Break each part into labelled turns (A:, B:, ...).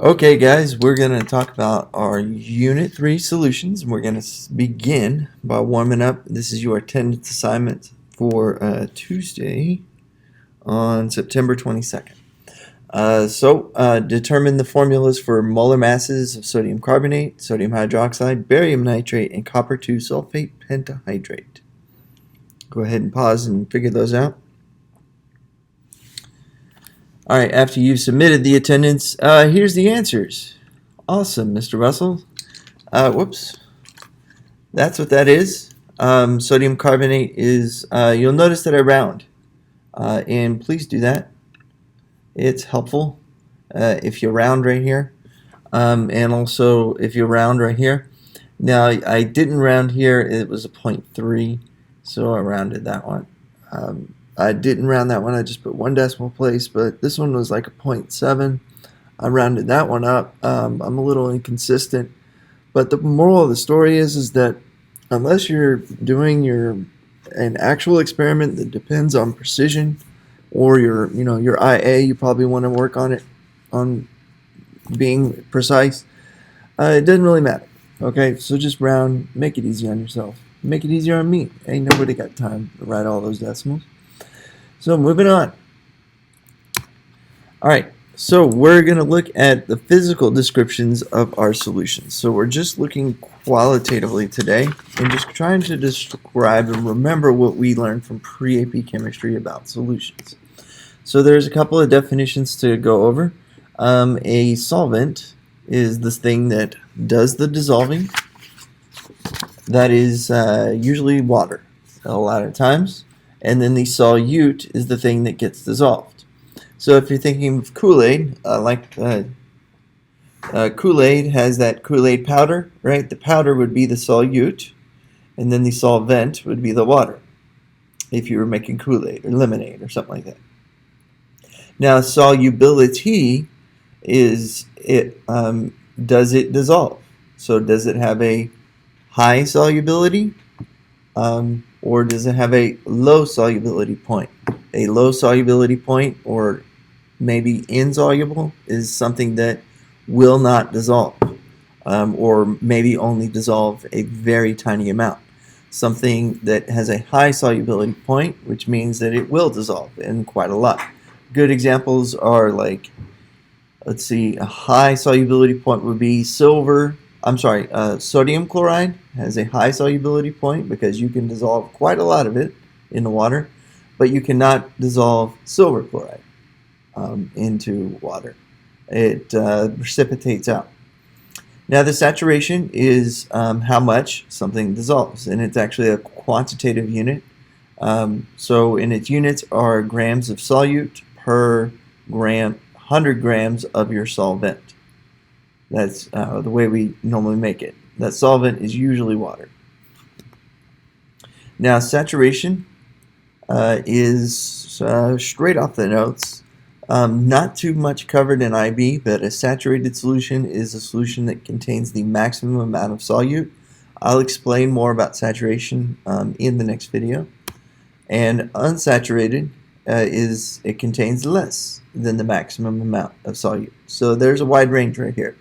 A: Okay, guys, we're going to talk about our Unit 3 solutions. We're going to begin by warming up. This is your attendance assignment for Tuesday on September 22nd. Determine the formulas for molar masses of sodium carbonate, sodium hydroxide, barium nitrate, and copper 2 sulfate pentahydrate. Go ahead and pause and figure those out. All right, after you've submitted the attendance, here's the answers. Awesome, Mr. Russell. Whoops. That's what that is. Sodium carbonate is, you'll notice that I round. And please do that. It's helpful if you round right here. And also if you round right here. Now, I didn't round here. It was a 0.3, so I rounded that one. I didn't round that one. I just put one decimal place, but this one was like a 0.7. I rounded that one up. I'm a little inconsistent, but the moral of the story is that unless you're doing an actual experiment that depends on precision, or your IA, you probably want to work on it on being precise. It doesn't really matter. Okay, so just round, make it easy on yourself, make it easier on me. Ain't nobody got time to write all those decimals. So moving on. All right, so we're going to look at the physical descriptions of our solutions. So we're just looking qualitatively today and just trying to describe and remember what we learned from pre-AP chemistry about solutions. So there's a couple of definitions to go over. A solvent is this thing that does the dissolving. That is usually water a lot of times. And then the solute is the thing that gets dissolved. So if you're thinking of Kool-Aid, Kool-Aid has that Kool-Aid powder, right? The powder would be the solute, and then the solvent would be the water, if you were making Kool-Aid or lemonade or something like that. Now, solubility is does it dissolve? So does it have a high solubility? Or does it have a low solubility point? A low solubility point, or maybe insoluble, is something that will not dissolve, or maybe only dissolve a very tiny amount. Something that has a high solubility point, which means that it will dissolve in quite a lot. Good examples are like, let's see, a high solubility point would be sodium chloride has a high solubility point because you can dissolve quite a lot of it in the water, but you cannot dissolve silver chloride into water. It precipitates out. Now the saturation is how much something dissolves, and it's actually a quantitative unit. So in its units are grams of solute per 100 grams of your solvent. That's the way we normally make it. That solvent is usually water. Now, saturation is straight off the notes. Not too much covered in IB, but a saturated solution is a solution that contains the maximum amount of solute. I'll explain more about saturation in the next video. And unsaturated it contains less than the maximum amount of solute. So there's a wide range right here.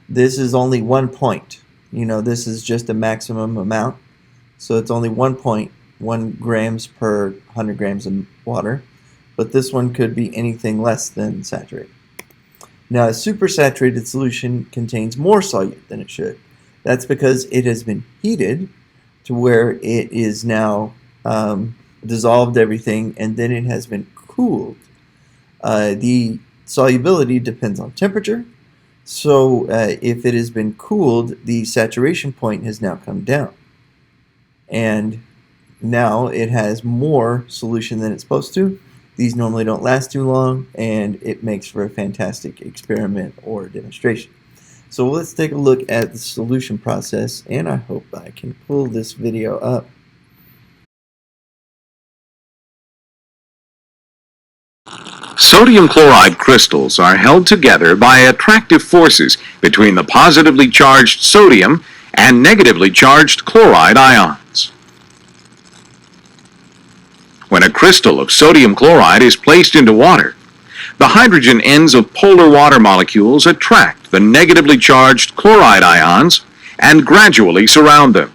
A: This is only 1 point. This is just a maximum amount. So it's only 1.1 grams per 100 grams of water. But this one could be anything less than saturated. Now, a supersaturated solution contains more solute than it should. That's because it has been heated to where it is now dissolved everything, and then it has been cooled. The solubility depends on temperature. So if it has been cooled, the saturation point has now come down. And now it has more solution than it's supposed to. These normally don't last too long, and it makes for a fantastic experiment or demonstration. So let's take a look at the solution process, and I hope I can pull this video up.
B: Sodium chloride crystals are held together by attractive forces between the positively charged sodium and negatively charged chloride ions. When a crystal of sodium chloride is placed into water, The hydrogen ends of polar water molecules attract the negatively charged chloride ions and gradually surround them.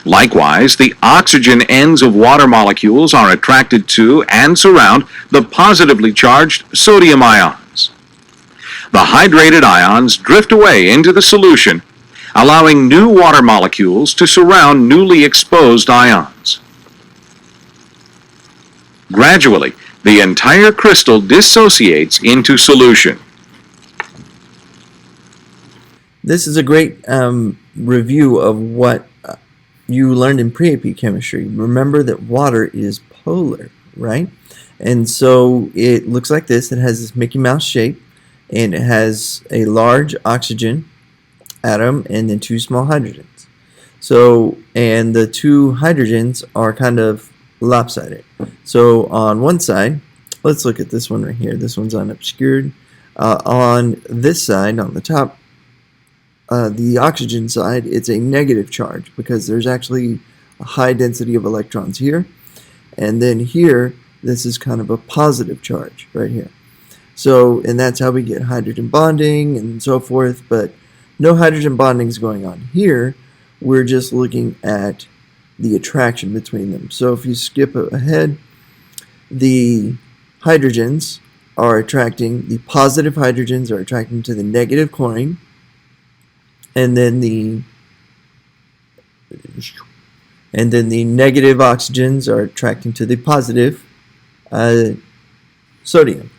B: Likewise, the oxygen ends of water molecules are attracted to and surround the positively charged sodium ions. The hydrated ions drift away into the solution, allowing new water molecules to surround newly exposed ions. Gradually, the entire crystal dissociates into solution.
A: This is a great review of what you learned in pre-AP chemistry. Remember that water is polar, right? And so it looks like this. It has this Mickey Mouse shape, and it has a large oxygen atom and then two small hydrogens. So, and the two hydrogens are kind of lopsided. So on one side, let's look at this one right here. This one's unobscured. On this side, on the top, the oxygen side, it's a negative charge because there's actually a high density of electrons here. And then here, this is kind of a positive charge right here. So, and that's how we get hydrogen bonding and so forth, but no hydrogen bonding is going on here. We're just looking at the attraction between them. So if you skip ahead, the hydrogens are attracting, the positive hydrogens are attracting to the negative chlorine, and then the negative oxygens are attracting to the positive sodium.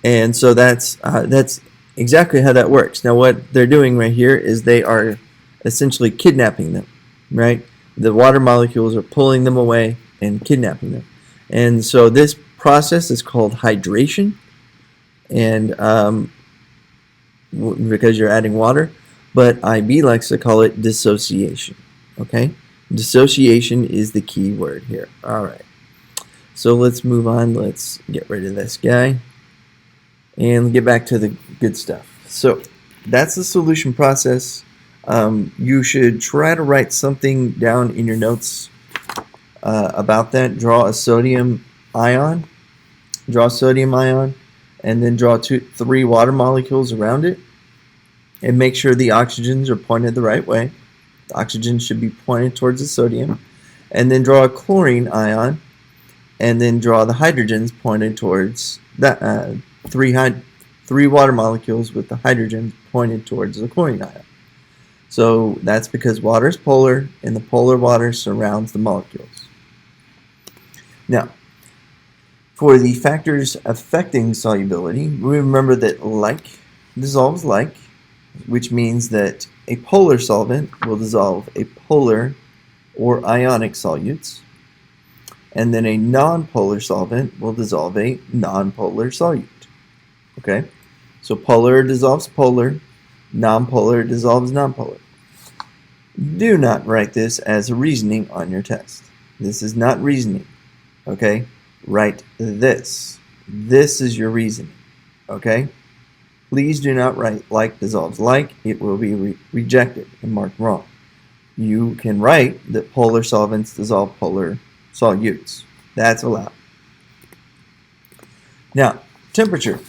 A: And so that's exactly how that works. Now what they're doing right here is they are essentially kidnapping them, right? The water molecules are pulling them away and kidnapping them. And so this process is called hydration, and because you're adding water, but IB likes to call it dissociation. Okay? Dissociation is the key word here. Alright. So let's move on. Let's get rid of this guy and get back to the good stuff. So that's the solution process. You should try to write something down in your notes about that. Draw a sodium ion, and then draw three water molecules around it, and make sure the oxygens are pointed the right way. The oxygen should be pointed towards the sodium, and then draw a chlorine ion, and then draw the hydrogens pointed towards that three water molecules with the hydrogen pointed towards the chlorine ion. So that's because water is polar, and the polar water surrounds the molecules. Now, for the factors affecting solubility, remember that like dissolves like, which means that a polar solvent will dissolve a polar or ionic solutes, and then a nonpolar solvent will dissolve a nonpolar solute. Okay? So polar dissolves polar, nonpolar dissolves nonpolar. Do not write this as a reasoning on your test. This is not reasoning. Okay? Write this. This is your reasoning. Okay? Please do not write like dissolves like. It will be rejected and marked wrong. You can write that polar solvents dissolve polar solutes. That's allowed. Now, temperature.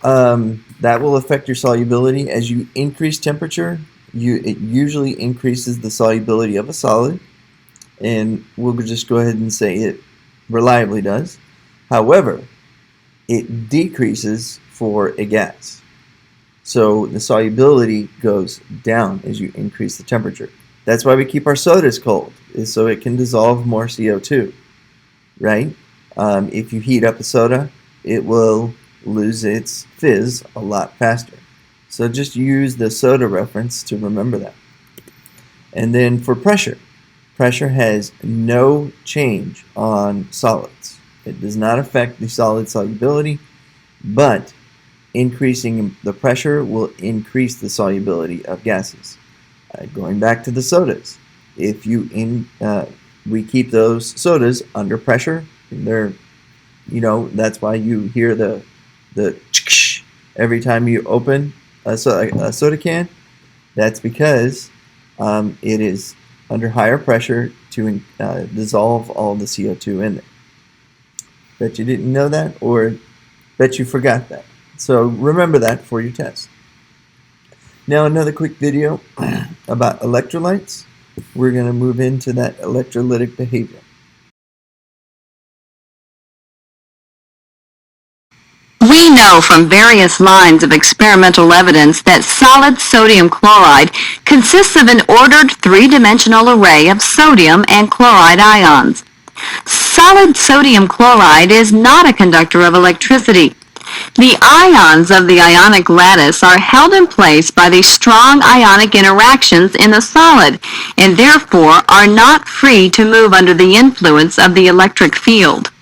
A: That will affect your solubility. As you increase temperature, it usually increases the solubility of a solid, and we'll just go ahead and say it reliably does. However, it decreases for a gas. So the solubility goes down as you increase the temperature. That's why we keep our sodas cold, is so it can dissolve more CO2, right? If you heat up a soda, it will lose its fizz a lot faster. So just use the soda reference to remember that. And then for pressure, pressure has no change on solids. It does not affect the solid solubility, but increasing the pressure will increase the solubility of gases. Going back to the sodas, if we keep those sodas under pressure, they're, that's why you hear the every time you open a soda can. That's because it is under higher pressure to dissolve all the CO2 in there. Bet you didn't know that, or bet you forgot that. So remember that for your test. Now another quick video about electrolytes. We're going to move into that electrolytic behavior.
C: We know from various lines of experimental evidence that solid sodium chloride consists of an ordered three-dimensional array of sodium and chloride ions. Solid sodium chloride is not a conductor of electricity. The ions of the ionic lattice are held in place by the strong ionic interactions in the solid, and therefore are not free to move under the influence of the electric field.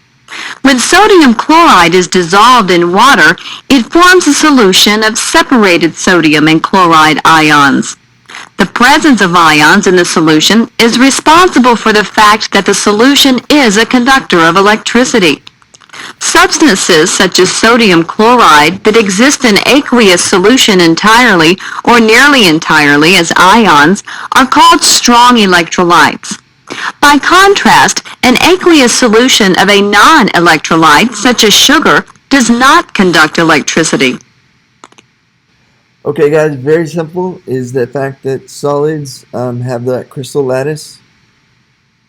C: When sodium chloride is dissolved in water, it forms a solution of separated sodium and chloride ions. The presence of ions in the solution is responsible for the fact that the solution is a conductor of electricity. Substances such as sodium chloride that exist in aqueous solution entirely or nearly entirely as ions are called strong electrolytes. By contrast, an aqueous solution of a non-electrolyte, such as sugar, does not conduct electricity.
A: Okay guys, very simple is the fact that solids have that crystal lattice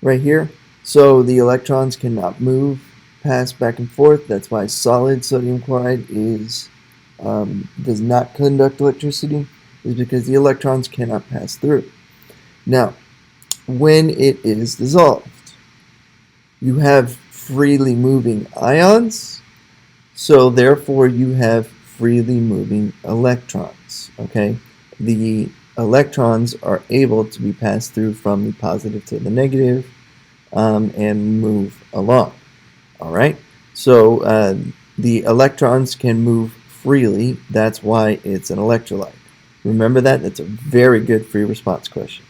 A: right here, so the electrons cannot move, pass back and forth. That's why solid sodium chloride does not conduct electricity, is because the electrons cannot pass through. Now, when it is dissolved, you have freely moving ions, so therefore you have freely moving electrons. Okay, the electrons are able to be passed through from the positive to the negative and move along. Alright, so the electrons can move freely. That's why it's an electrolyte. Remember that? That's a very good free response question.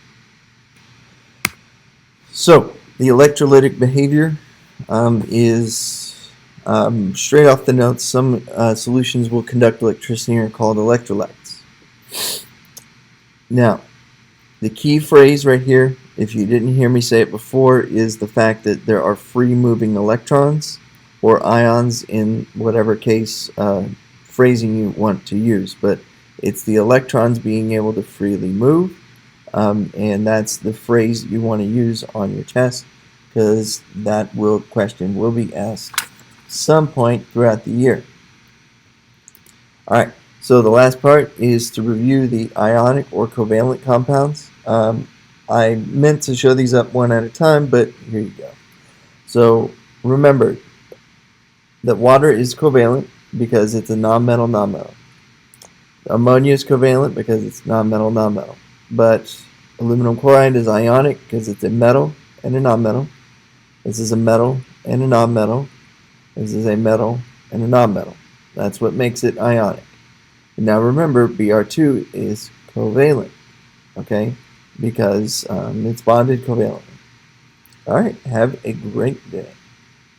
A: So, the electrolytic behavior is straight off the notes. Some solutions will conduct electricity and are called electrolytes. Now, the key phrase right here, if you didn't hear me say it before, is the fact that there are free moving electrons or ions in whatever case phrasing you want to use. But it's the electrons being able to freely move. And that's the phrase you want to use on your test, because that question will be asked some point throughout the year. Alright, so the last part is to review the ionic or covalent compounds. I meant to show these up one at a time, but here you go. So remember that water is covalent because it's a non-metal nonmetal. Ammonia is covalent because it's non-metal nonmetal. But aluminum chloride is ionic because it's a metal and a nonmetal. This is a metal and a nonmetal. This is a metal and a nonmetal. That's what makes it ionic. And now remember, Br2 is covalent, okay, because it's bonded covalently. All right, have a great day.